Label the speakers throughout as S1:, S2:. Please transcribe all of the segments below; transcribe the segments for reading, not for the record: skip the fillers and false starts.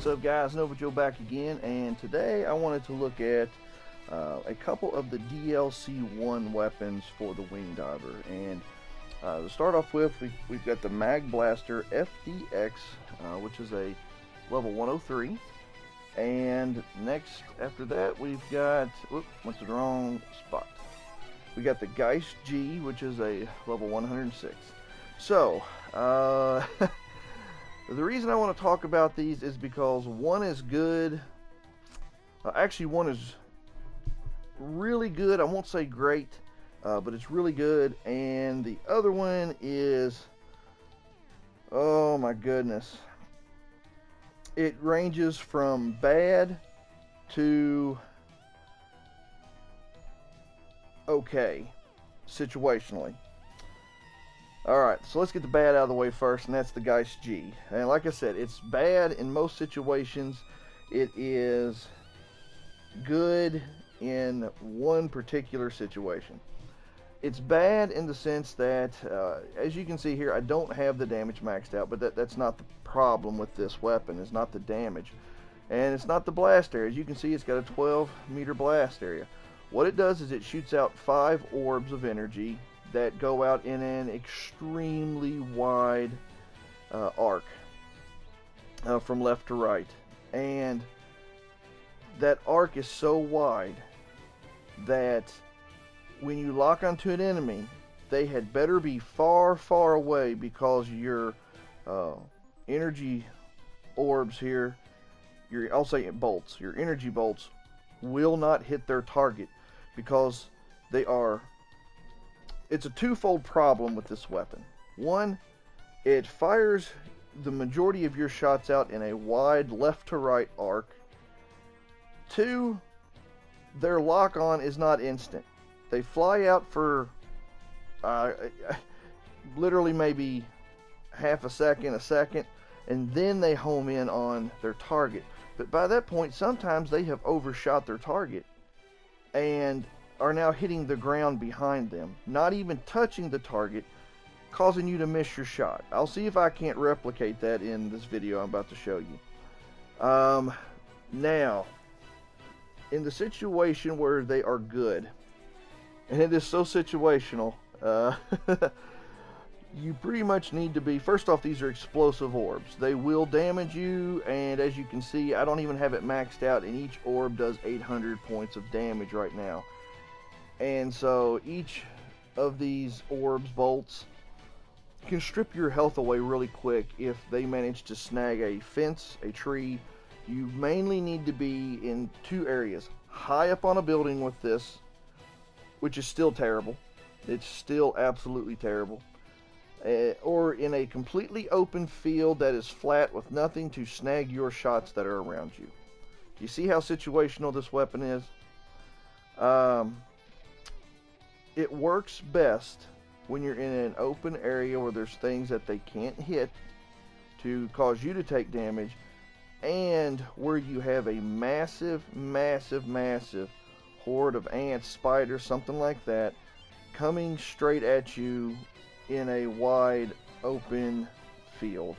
S1: What's up, guys? Nova Joe back again, and today I wanted to look at a couple of the DLC 1 weapons for the Wing Diver. And to start off with, we've got the Magblaster FDX, which is a level 103. And next, after that, we've got, whoop, went to the wrong spot. We got the GEIST G, which is a level 106. So, the reason I want to talk about these is because one is good. Actually, one is really good. I won't say great, but it's really good. And the other one is, oh my goodness. It ranges from bad to okay, situationally. Alright, so let's get the bad out of the way first, and that's the GEIST G. And like I said, it's bad in most situations. It is good in one particular situation. It's bad in the sense that, as you can see here, I don't have the damage maxed out, but that's not the problem with this weapon. It's not the damage. And it's not the blast area. As you can see, it's got a 12-meter blast area. What it does is it shoots out 5 orbs of energy that go out in an extremely wide arc from left to right. And that arc is so wide that when you lock onto an enemy, they had better be far, far away, because your energy orbs here, I'll say bolts, your energy bolts will not hit their target, because they are. It's a twofold problem with this weapon. One, it fires the majority of your shots out in a wide left to right arc. Two, their lock on is not instant. They fly out for literally maybe half a second, and then they home in on their target. But by that point, sometimes they have overshot their target and are now hitting the ground behind them, not even touching the target, causing you to miss your shot. I'll see if I can't replicate that in this video I'm about to show you. Now, in the situation where they are good, and it is so situational, you pretty much need to be, first off, these are explosive orbs. They will damage you, and as you can see, I don't even have it maxed out, and each orb does 800 points of damage right now. And so each of these orbs, bolts, can strip your health away really quick if they manage to snag a fence, a tree. You mainly need to be in 2 areas. High up on a building with this, which is still terrible. It's still absolutely terrible. Or in a completely open field that is flat with nothing to snag your shots that are around you. Do you see how situational this weapon is? It works best when you're in an open area where there's things that they can't hit to cause you to take damage, and where you have a massive horde of ants, spiders, something like that, coming straight at you in a wide open field.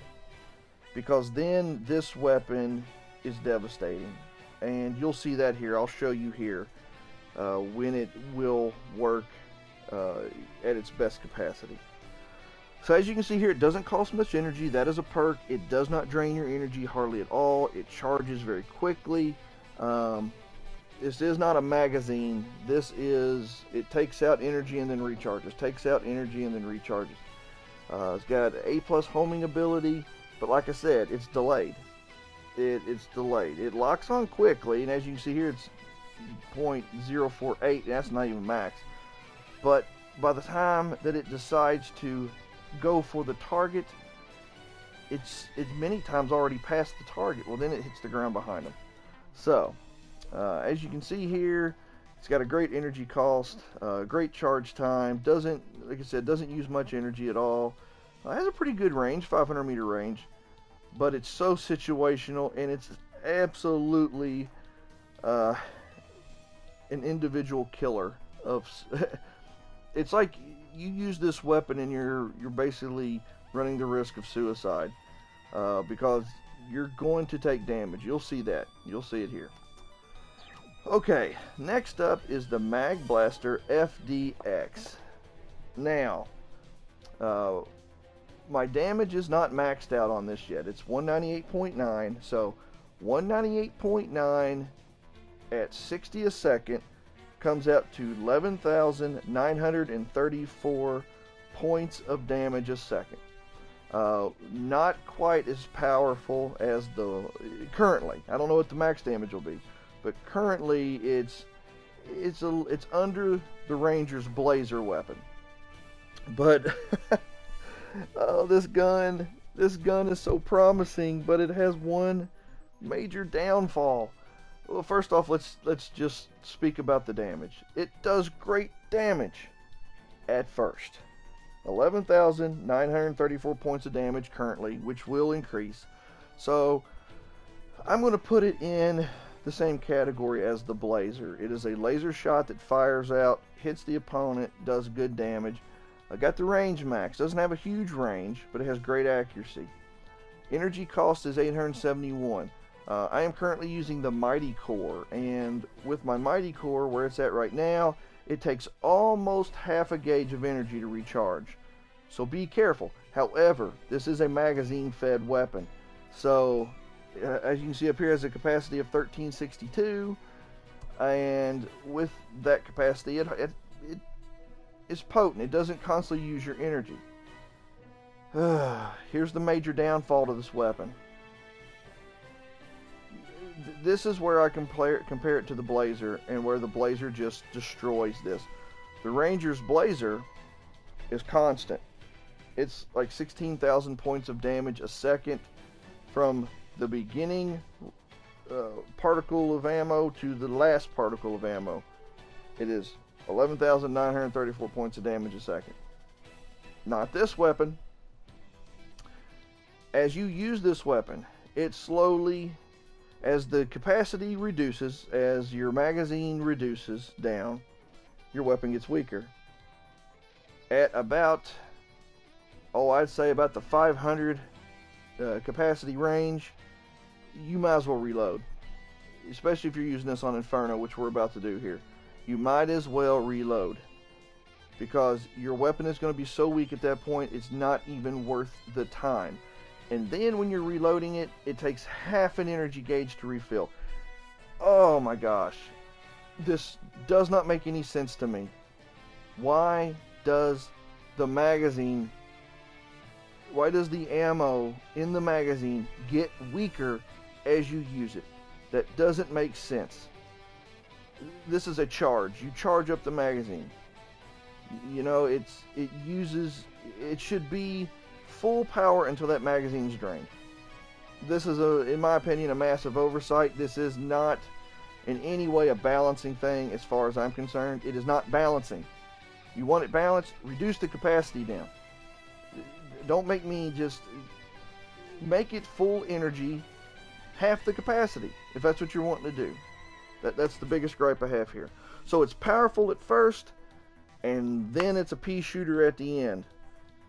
S1: Because then this weapon is devastating, and you'll see that here. I'll show you here when it will work at its best capacity. So as you can see here, it doesn't cost much energy. That is a perk. It does not drain your energy hardly at all. It charges very quickly. This is not a magazine. It takes out energy and then recharges. Takes out energy and then recharges. It's got A+ homing ability, but like I said, it's delayed. It's delayed. It locks on quickly, and as you can see here, it's 0.048, and that's not even max. But by the time that it decides to go for the target, it's many times already past the target. Well, then it hits the ground behind them. So, as you can see here, it's got a great energy cost, great charge time. Like I said, doesn't use much energy at all. Has a pretty good range, 500 meter range, but it's so situational, and it's absolutely an individual killer of. It's like you use this weapon and you're basically running the risk of suicide, because You're going to take damage. You'll see that. You'll see it here. Okay, next up is the Magblaster FDX. Now, my damage is not maxed out on this yet. It's 198.9, so 198.9 at 60 a second comes out to 11,934 points of damage a second. Not quite as powerful as the currently. I don't know what the max damage will be, but currently it's under the Ranger's Blazer weapon. But oh, this gun is so promising, but it has one major downfall. Well, first off, let's just speak about the damage. It does great damage at first. 11,934 points of damage currently, which will increase. So I'm going to put it in the same category as the Blazer. It is a laser shot that fires out, hits the opponent, does good damage. I got the range max. Doesn't have a huge range, but it has great accuracy. Energy cost is 871. I am currently using the Mighty Core, and with my Mighty Core, where it's at right now, it takes almost half a gauge of energy to recharge. So be careful. However, this is a magazine-fed weapon. So, as you can see up here, it has a capacity of 1362, and with that capacity, it is potent. It doesn't constantly use your energy. Here's the major downfall to this weapon. This is where I compare it to the Blazer, and where the Blazer just destroys this. The Ranger's Blazer is constant. It's like 16,000 points of damage a second from the beginning particle of ammo to the last particle of ammo. It is 11,934 points of damage a second. Not this weapon. As you use this weapon, it slowly, as the capacity reduces, as your magazine reduces down, your weapon gets weaker. At about, I'd say about the 500 capacity range, you might as well reload. Especially if you're using this on Inferno, which we're about to do here. You might as well reload, because your weapon is going to be so weak at that point, it's not even worth the time. And then when you're reloading it, it takes half an energy gauge to refill. Oh my gosh. This does not make any sense to me. Why does the ammo in the magazine get weaker as you use it? That doesn't make sense. This is a charge. You charge up the magazine. You know, it should be full power until that magazine's drained. This is, in my opinion, a massive oversight. This is not in any way a balancing thing as far as I'm concerned. It is not balancing. You want it balanced, reduce the capacity down. Don't make me just make it full energy, half the capacity, if that's what you're wanting to do. That's the biggest gripe I have here. So it's powerful at first, and then it's a pea shooter at the end.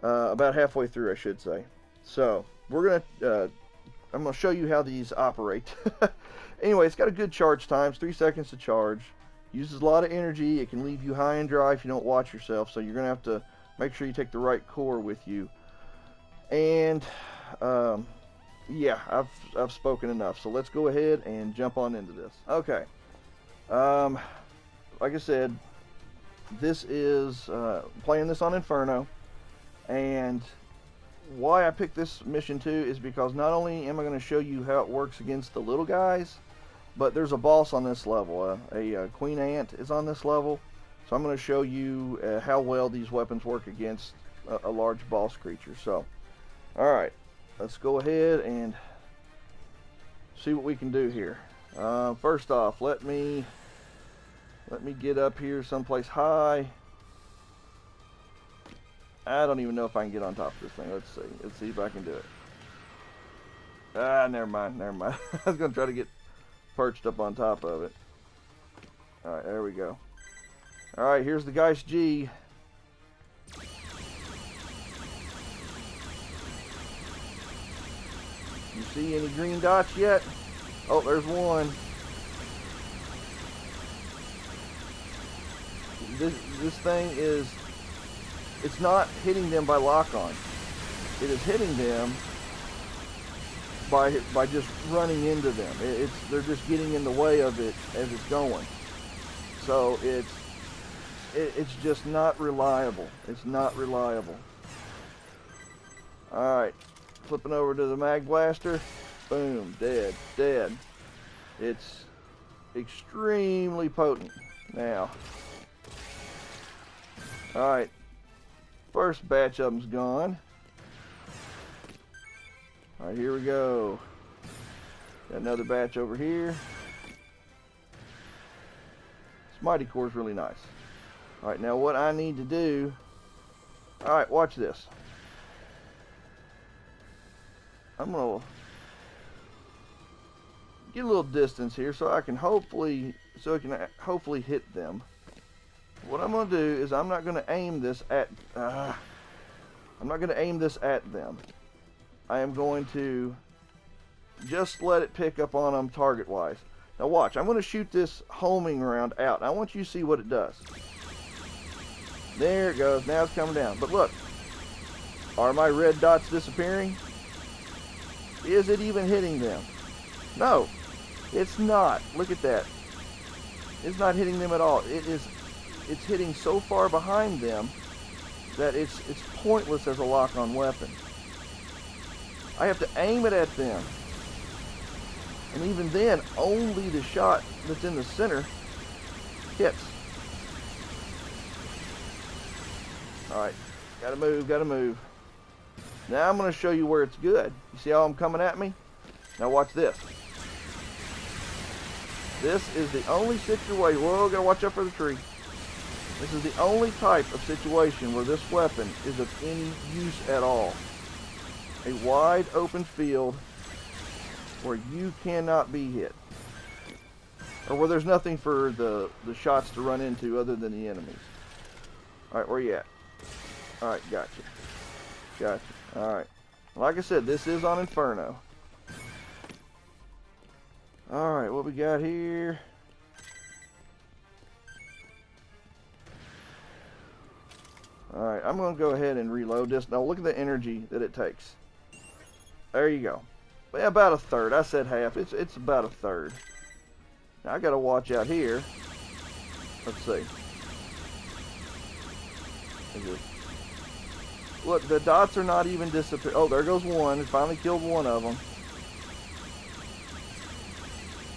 S1: About halfway through, I should say. So I'm gonna show you how these operate. Anyway, it's got a good charge time. It's 3 seconds to charge. Uses a lot of energy. It can leave you high and dry if you don't watch yourself. So you're gonna have to make sure you take the right core with you. And yeah, I've spoken enough. So let's go ahead and jump on into this. Okay. Like I said, this is playing this on Inferno. And why I picked this mission too is because not only am I going to show you how it works against the little guys, but there's a boss on this level. A Queen Ant is on this level. So I'm going to show you how well these weapons work against a large boss creature. So, alright, let's go ahead and see what we can do here. First off, let me get up here someplace high. I don't even know if I can get on top of this thing. Let's see if I can do it. Never mind. I was going to try to get perched up on top of it. Alright, there we go. Alright, here's the GEIST G. You see any green dots yet? Oh, there's one. This thing is, it's not hitting them by lock-on. It is hitting them by just running into them. They're just getting in the way of it as it's going. So it's just not reliable. It's not reliable. All right, flipping over to the Magblaster. Boom, dead, dead. It's extremely potent now. All right, first batch of them's gone. All right, here we go. Got another batch over here. This Mighty Core is really nice. All right, now what I need to do. All right, watch this. I'm gonna get a little distance here so I can hopefully hit them. What I'm gonna do is I'm not gonna aim this at them. I am going to just let it pick up on them target wise. Now watch, I'm going to shoot this homing round out. I want you to see what it does. There it goes, now it's coming down. But look, are my red dots disappearing? Is it even hitting them? No, it's not. Look at that. It's not hitting them at all. It's hitting so far behind them that it's pointless as a lock-on weapon. I have to aim it at them. And even then, only the shot that's in the center hits. Alright, gotta move, gotta move. Now I'm going to show you where it's good. You see how I'm coming at me? Now watch this. This is the only situation, whoa, gotta watch out for the tree. This is the only type of situation where this weapon is of any use at all. A wide open field where you cannot be hit. Or where there's nothing for the shots to run into other than the enemies. Alright, where you at? Alright, gotcha. Gotcha. Alright. Like I said, this is on Inferno. Alright, what we got here? Alright, I'm going to go ahead and reload this. Now look at the energy that it takes. There you go. Well, about a third. I said half. It's about a third. Now I got to watch out here. Let's see. Look, the dots are not even disappearing. Oh, there goes one. It finally killed one of them.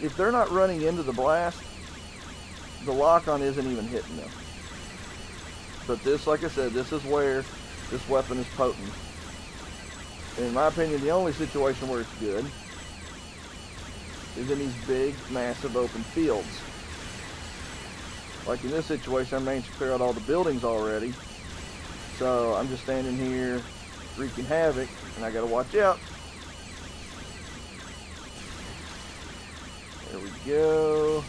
S1: If they're not running into the blast, the lock-on isn't even hitting them. But this, like I said, this is where this weapon is potent. In my opinion, the only situation where it's good is in these big, massive open fields. Like in this situation, I managed to clear out all the buildings already. So I'm just standing here wreaking havoc, and I gotta watch out. There we go.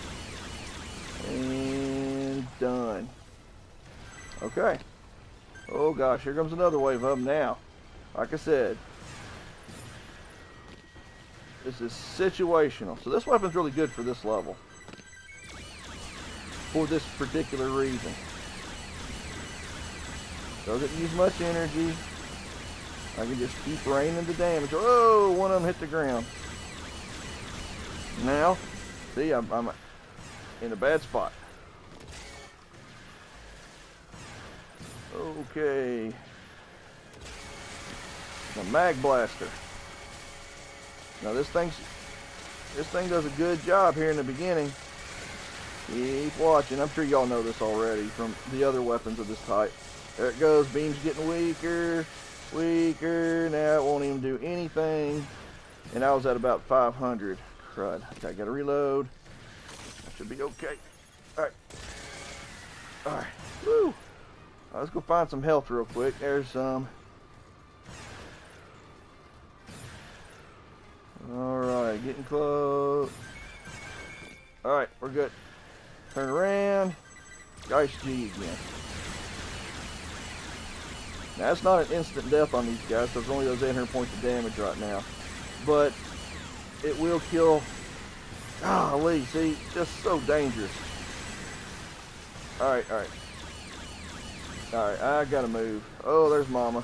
S1: And done. Okay. Oh gosh, here comes another wave of them now. Like I said, this is situational. So this weapon's really good for this level. For this particular reason. Doesn't use much energy. I can just keep raining the damage. Oh, one of them hit the ground. Now, see, I'm in a bad spot. Okay. The Magblaster. Now this thing does a good job here in the beginning. Keep watching. I'm sure y'all know this already from the other weapons of this type. There it goes. Beam's getting weaker, weaker. Now it won't even do anything. And I was at about 500. Crud. Okay, I gotta reload. I should be okay. Alright. Alright. Woo! Let's go find some health real quick. There's some. Alright, getting close. Alright, we're good. Turn around. GEIST G again. Now, it's not an instant death on these guys, so it's only those 800 points of damage right now. But it will kill. Golly, see, just so dangerous. Alright, alright. Alright, I gotta move. Oh, there's Mama.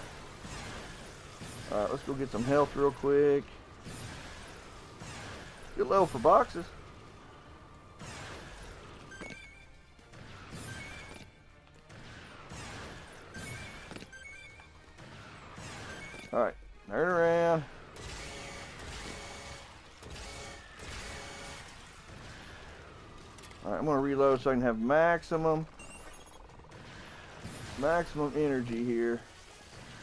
S1: Alright, let's go get some health real quick. Good level for boxes. Alright, turn around. Alright, I'm going to reload so I can have maximum energy here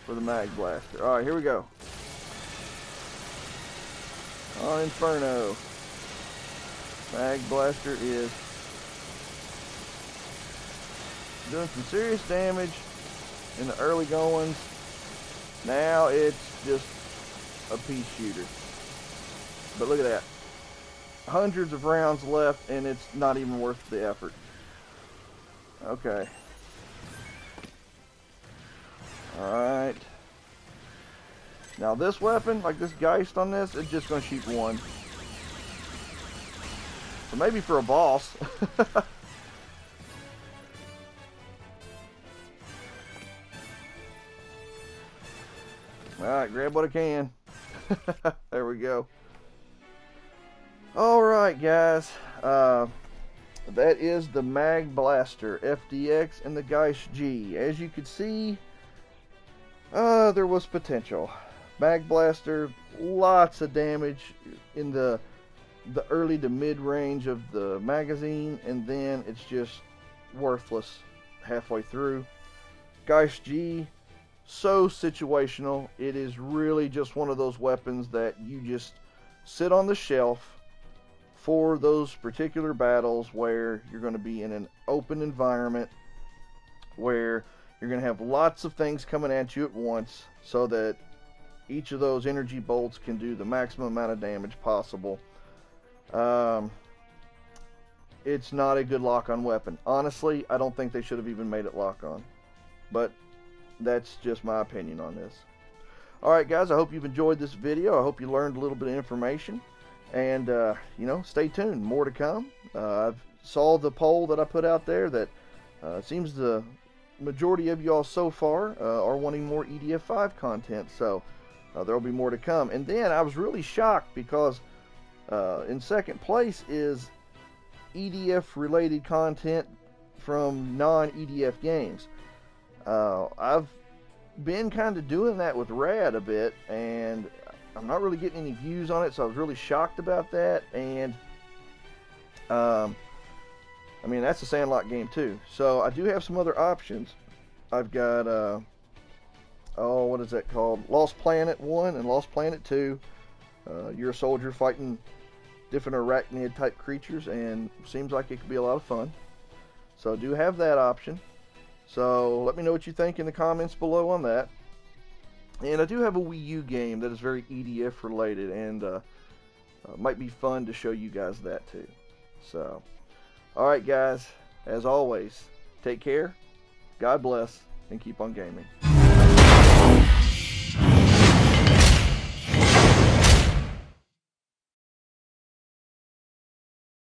S1: for the Magblaster. Alright, here we go. On Inferno. Magblaster is doing some serious damage in the early goings. Now it's just a pea shooter. But look at that. Hundreds of rounds left and it's not even worth the effort. Okay. Alright. Now this weapon, like this Geist on this, it's just going to shoot one. So maybe for a boss. Alright, grab what I can. There we go. Alright guys, that is the Magblaster FDX and the GEIST G. As you can see, there was potential. Magblaster, lots of damage in the early to mid range of the magazine, and then it's just worthless halfway through. GEIST G, so situational. It is really just one of those weapons that you just sit on the shelf for those particular battles where you're going to be in an open environment, where you're going to have lots of things coming at you at once, so that each of those energy bolts can do the maximum amount of damage possible. It's not a good lock-on weapon. Honestly, I don't think they should have even made it lock-on. But that's just my opinion on this. Alright guys, I hope you've enjoyed this video. I hope you learned a little bit of information. And, you know, stay tuned. More to come. I saw the poll that I put out there that seems the majority of y'all so far are wanting more EDF5 content. So there will be more to come. And then I was really shocked because in second place is EDF related content from non-EDF games. I've been kind of doing that with Rad a bit, and I'm not really getting any views on it, so I was really shocked about that. And I mean, that's a Sandlot game too, so I do have some other options. I've got oh, what is that called, Lost Planet 1 and Lost Planet 2. You're a soldier fighting different arachnid type creatures, and seems like it could be a lot of fun. So I do have that option. So let me know what you think in the comments below on that. And I do have a Wii U game that is very EDF related, and might be fun to show you guys that too. So, alright guys, as always, take care, God bless, and keep on gaming.